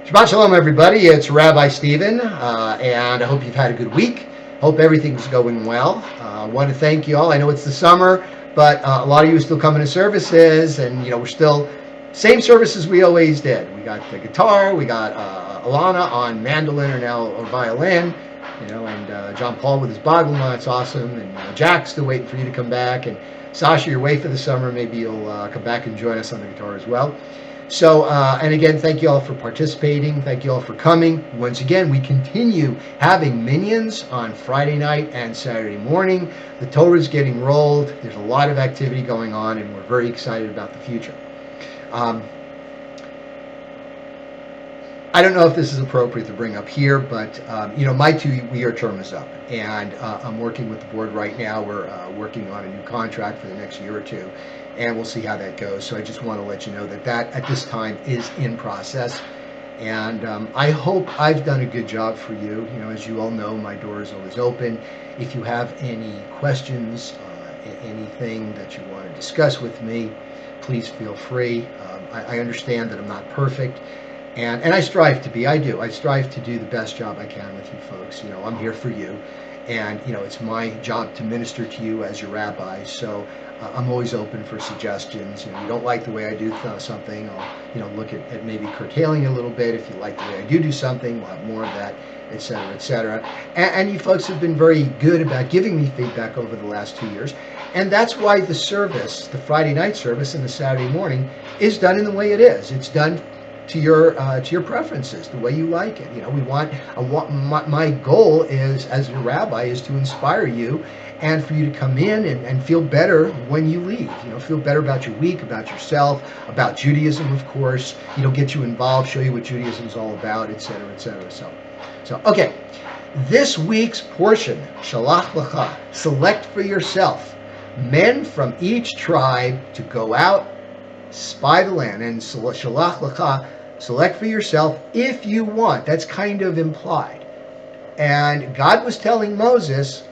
Shabbat Shalom, everybody. It's Rabbi Stephen, and I hope you've had a good week. Hope everything's going well. I want to thank you all. I know it's the summer, but a lot of you are still coming to services, and we're still same services we always did. We got the guitar, we got Alana on mandolin or violin, and John Paul with his baglama. It's awesome, and Jack's still waiting for you to come back, and Sasha, you're away for the summer. Maybe you'll come back and join us on the guitar as well. So, and again, thank you all for participating. Thank you all for coming. Once again, we continue having minions on Friday night and Saturday morning. The Torah is getting rolled. There's a lot of activity going on, and we're very excited about the future. I don't know if this is appropriate to bring up here, but my 2-year term is up, and I'm working with the board right now. We're working on a new contract for the next year or two, and we'll see how that goes. So I just want to let you know that at this time is in process, and I hope I've done a good job for you. As you all know, my door is always open. If you have any questions, anything that you want to discuss with me, please feel free. I understand that I'm not perfect. And I strive to be. I strive to do the best job I can with you folks. I'm here for you. And, it's my job to minister to you as your rabbi. So I'm always open for suggestions. You don't like the way I do something, I'll, look at maybe curtailing a little bit. If you like the way I do something, we'll have more of that, et cetera, et cetera. And you folks have been very good about giving me feedback over the last 2 years. And that's why the service, the Friday night service and the Saturday morning, is done in the way it is. It's done to your preferences, the way you like it. My goal is, as your rabbi, is to inspire you and for you to come in and feel better when you leave. Feel better about your week, about yourself, about Judaism, of course. Get you involved, show you what Judaism is all about, etc., etc. So okay, this week's portion, Shelach Lecha, select for yourself men from each tribe to go out, spy the land, and Shelach Lecha, select for yourself if you want. That's kind of implied. And God was telling Moses,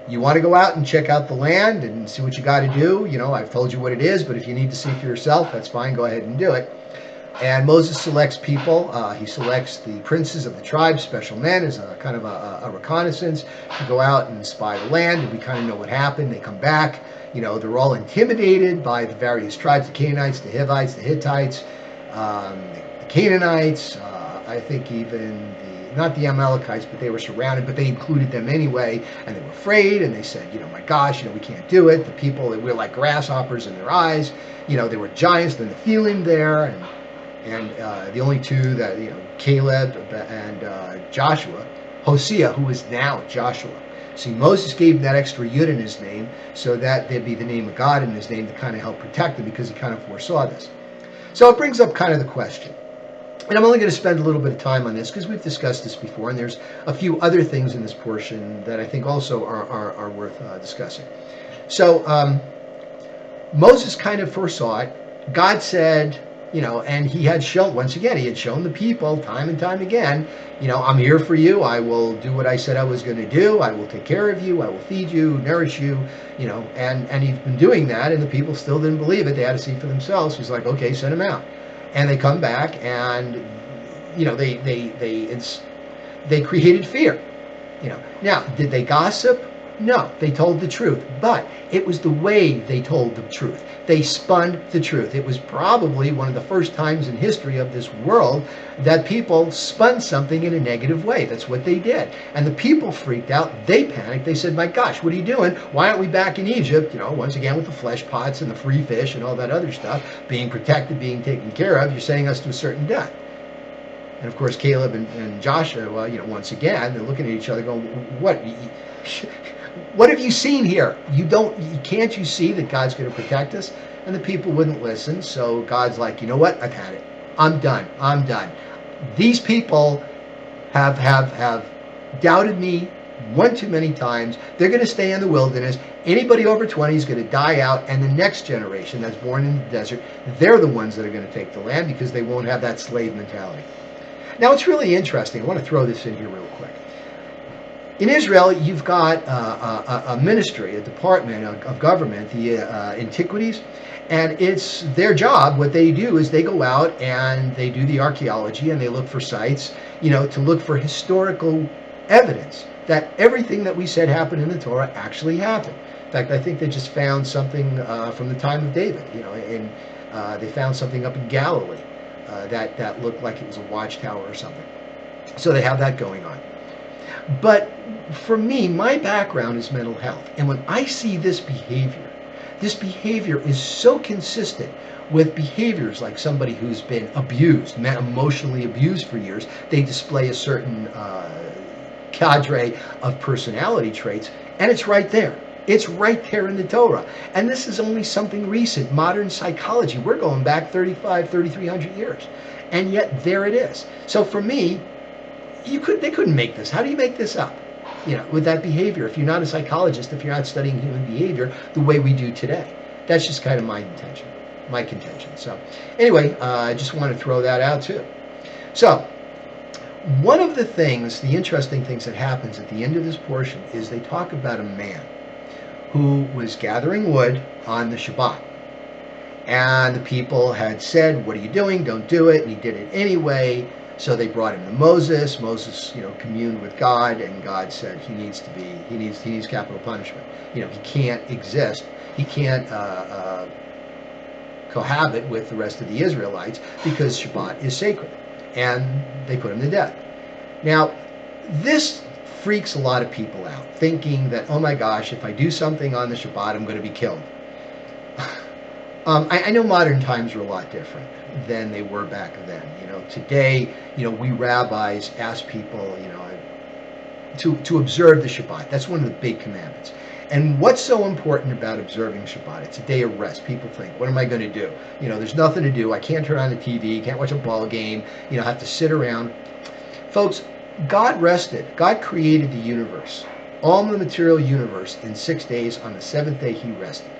you want to go out and check out the land and see what you got to do. I've told you what it is, but if you need to see for yourself, that's fine. Go ahead and do it. And Moses selects people. He selects the princes of the tribes, special men, as a kind of a reconnaissance to go out and spy the land. And we kind of know what happened. They come back. They're all intimidated by the various tribes, the Canaanites, the Hivites, the Hittites, the Canaanites, I think even not the Amalekites, but they were surrounded, but they included them anyway, and they were afraid, and they said, my gosh, we can't do it. The people, we're like grasshoppers in their eyes. They were giants, then the feeling there, and the only two that, Caleb and Joshua, Hosea, who is now Joshua. See, Moses gave him that extra yud in his name so that there'd be the name of God in his name to kind of help protect him, because he kind of foresaw this. So it brings up kind of the question. And I'm only going to spend a little bit of time on this because we've discussed this before, and there's a few other things in this portion that I think also are worth discussing. So Moses kind of foresaw it. God said, and he had shown, once again, he had shown the people time and time again, I'm here for you. I will do what I said I was going to do. I will take care of you. I will feed you, nourish you, and he's been doing that, and the people still didn't believe it. They had to see for themselves. He's like, okay, send them out. And they come back, and they created fear. Now, did they gossip? No, they told the truth, but it was the way they told the truth. They spun the truth. It was probably one of the first times in history of this world that people spun something in a negative way. That's what they did. And the people freaked out. They panicked. They said, my gosh, what are you doing? Why aren't we back in Egypt? Once again with the flesh pots and the free fish and all that other stuff, being protected, being taken care of. You're sending us to a certain death. And of course, Caleb and Joshua, once again, they're looking at each other going, what have you seen here? Can't you see that God's going to protect us? And the people wouldn't listen. So God's like, you know what? I've had it. I'm done. These people have doubted me one too many times. They're going to stay in the wilderness. Anybody over 20 is going to die out. And the next generation that's born in the desert, they're the ones that are going to take the land because they won't have that slave mentality. Now, it's really interesting. I want to throw this in here real quick. In Israel, you've got a ministry, a department of government, the antiquities, And it's their job. What they do is they go out and they do the archaeology and they look for sites, to look for historical evidence that everything that we said happened in the Torah actually happened. In fact, I think they just found something from the time of David, and they found something up in Galilee that looked like it was a watchtower or something. So they have that going on. But for me, my background is mental health. And when I see this behavior is so consistent with behaviors like somebody who's been abused, emotionally abused for years. They display a certain cadre of personality traits, and it's right there. It's right there in the Torah. And this is only something recent, modern psychology. We're going back 3,300 years. And yet there it is. So for me, they couldn't make this. How do you make this up? With that behavior, if you're not a psychologist, if you're not studying human behavior the way we do today. That's just kind of my contention. So anyway, I just want to throw that out too. So one of the interesting things that happens at the end of this portion is they talk about a man who was gathering wood on the Shabbat. And the people had said, "What are you doing? Don't do it." And he did it anyway. So they brought him to Moses. Moses, communed with God, and God said he needs capital punishment. He can't exist. He can't cohabit with the rest of the Israelites because Shabbat is sacred, and they put him to death. Now, this freaks a lot of people out, thinking that, oh my gosh, if I do something on the Shabbat, I'm going to be killed. I know modern times are a lot different than they were back then. Today, we rabbis ask people, to observe the Shabbat. That's one of the big commandments. And what's so important about observing Shabbat? It's a day of rest. People think, what am I going to do? There's nothing to do. I can't turn on the TV, can't watch a ball game, have to sit around. Folks, God rested. God created the universe, all the material universe, in 6 days. On the seventh day, he rested.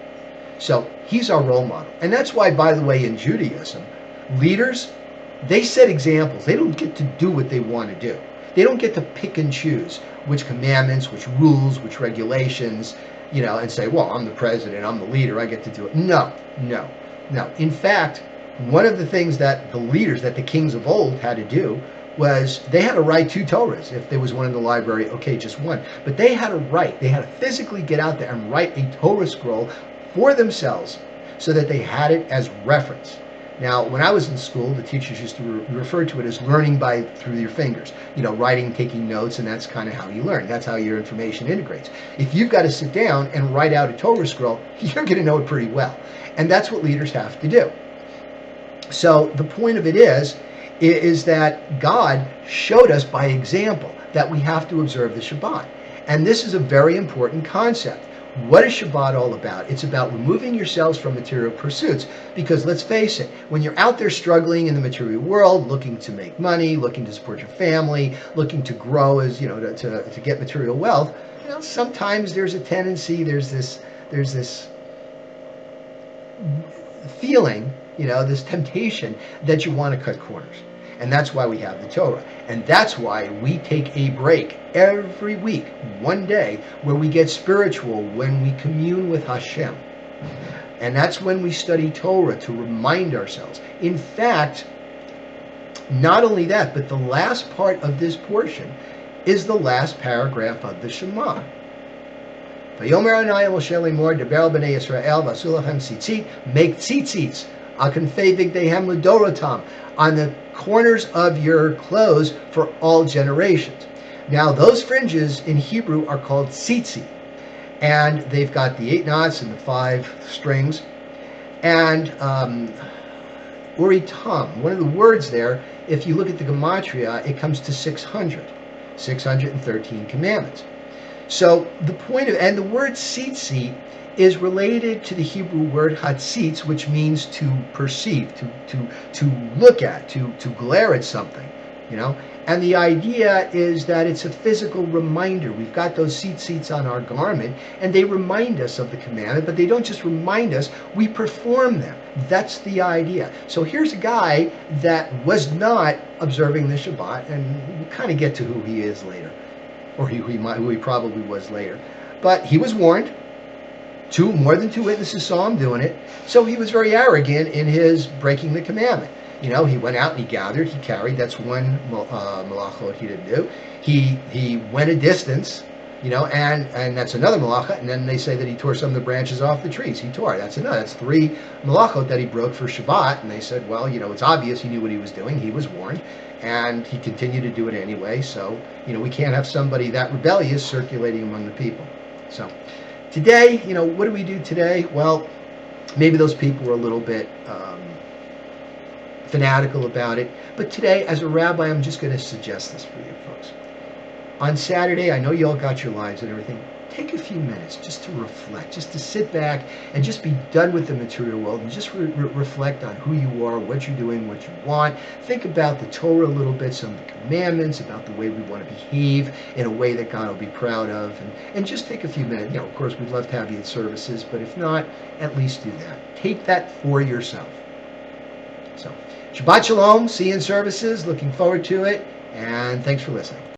So he's our role model. And that's why, by the way, in Judaism, leaders, they set examples. They don't get to do what they want to do. They don't get to pick and choose which commandments, which rules, which regulations, and say, well, I'm the president, I'm the leader, I get to do it. No. In fact, one of the things that the kings of old had to do was they had to write 2 Torahs. If there was one in the library, okay, just one. But they had to physically get out there and write a Torah scroll for themselves so that they had it as reference. Now, when I was in school, the teachers used to refer to it as learning through your fingers. Writing, taking notes, and that's kind of how you learn. That's how your information integrates. If you've got to sit down and write out a Torah scroll, you're going to know it pretty well. And that's what leaders have to do. So the point of it is that God showed us by example that we have to observe the Shabbat. And this is a very important concept. What is Shabbat all about? It's about removing yourselves from material pursuits. Because let's face it, when you're out there struggling in the material world, looking to make money, looking to support your family, looking to grow as to get material wealth, sometimes there's a tendency, there's this feeling, this temptation that you want to cut corners. And that's why we have the Torah. And that's why we take a break every week, one day, where we get spiritual, when we commune with Hashem. And that's when we study Torah to remind ourselves. In fact, not only that, but the last part of this portion is the last paragraph of the Shema. Vayomer Adonai Moshe Lemor, Deber b'nei Yisrael, v'asu lachem tzitzit, make tzitzits, al kanfei vigdeihem l'dorotam, on the corners of your clothes for all generations. Now, those fringes in Hebrew are called tzitzit, and they've got the 8 knots and the 5 strings. And uritam, one of the words there, if you look at the gematria, it comes to 613 commandments. So the point of, and the word tzitzit is related to the Hebrew word hatzitz, which means to perceive, to look at, to glare at something, And the idea is that it's a physical reminder. We've got those tzitzits on our garment, and they remind us of the commandment, but they don't just remind us, we perform them. That's the idea. So here's a guy that was not observing the Shabbat, and we'll kind of get to who he is later, or who he probably was later. But he was warned. More than two witnesses saw him doing it. So he was very arrogant in his breaking the commandment. He went out and he gathered, he carried. That's one malachot he didn't do. He went a distance, and that's another malacha. And then they say that he tore some of the branches off the trees. He tore. That's another. That's three malachot that he broke for Shabbat. And they said, well, it's obvious he knew what he was doing. He was warned, and he continued to do it anyway. So we can't have somebody that rebellious circulating among the people. So today, what do we do today? Well, maybe those people were a little bit fanatical about it. But today, as a rabbi, I'm just going to suggest this for you folks. On Saturday, I know you all got your lives and everything. Take a few minutes just to reflect, just to sit back and just be done with the material world and just reflect on who you are, what you're doing, what you want. Think about the Torah a little bit, some of the commandments, about the way we want to behave in a way that God will be proud of. And just take a few minutes. Of course, we'd love to have you at services, but if not, at least do that. Take that for yourself. So, Shabbat Shalom. See you in services. Looking forward to it. And thanks for listening.